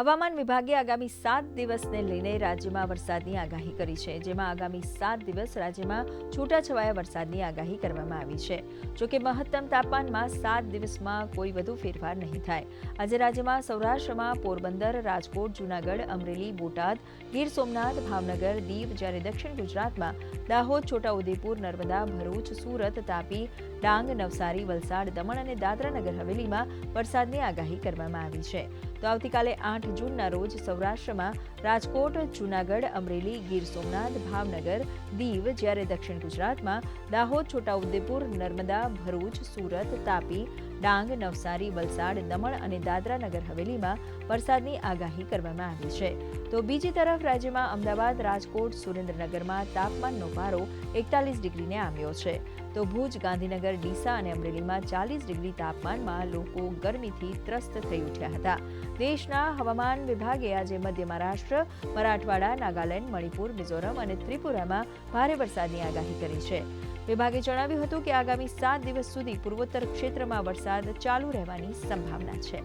હવામાન વિભાગે આગામી 7 દિવસને લઈને રાજ્યમાં વરસાદની આગાહી કરી છે, જેમાં આગામી 7 દિવસ રાજ્યમાં છૂટાછવાયા વરસાદની આગાહી કરવામાં આવી છે. જોકે મહત્તમ તાપમાનમાં 7 દિવસમાં કોઈ વધુ ફેરફાર નહીં થાય. આજે રાજ્યમાં સૌરાષ્ટ્રમાં પોરબંદર, રાજકોટ, જૂનાગઢ, અમરેલી, બોટાદ, ગીર સોમનાથ, ભાવનગર, દીવ, જ્યારે દક્ષિણ ગુજરાતમાં દાહોદ, છોટાઉદેપુર, નર્મદા, ભરૂચ, સુરત, તાપી, ડાંગ, નવસારી, વલસાડ, દમણ અને દાદરાનગર હવેલીમાં વરસાદની આગાહી કરવામાં આવી છે. તો આવતીકાલે 8 જૂનના રોજ સૌરાષ્ટ્રમાં રાજકોટ, જૂનાગઢ, અમરેલી, ગીર સોમનાથ, ભાવનગર, દીવ, જ્યારે દક્ષિણ ગુજરાતમાં દાહોદ, છોટાઉદેપુર, નર્મદા, ભરૂચ, સુરત, તાપી, ડાંગ, નવસારી, વલસાડ, દમણ અને દાદરાનગર હવેલીમાં વરસાદની આગાહી કરવામાં આવી છે. તો બીજી તરફ રાજ્યમાં અમદાવાદ, રાજકોટ, સુરેન્દ્રનગરમાં તાપમાનનો પારો 41 ડિગ્રીને આંબ્યો છે. તો ભુજ, ગાંધીનગર, ડીસા અને અમરેલીમાં 40 ડિગ્રી તાપમાનમાં લોકો ગરમીથી ત્રસ્ત થઈ ઉઠ્યા હતા. દેશના હવામાન વિભાગે આજે મધ્ય મહારાષ્ટ્ર, મરાઠવાડા, નાગાલેન્ડ, મણિપુર, મિઝોરમ અને ત્રિપુરામાં ભારે વરસાદની આગાહી કરી છે. વિભાગે જણાવ્યું હતું કે આગામી 7 દિવસ સુધી પૂર્વોત્તર ક્ષેત્રમાં વરસાદ ચાલુ રહેવાની સંભાવના છે.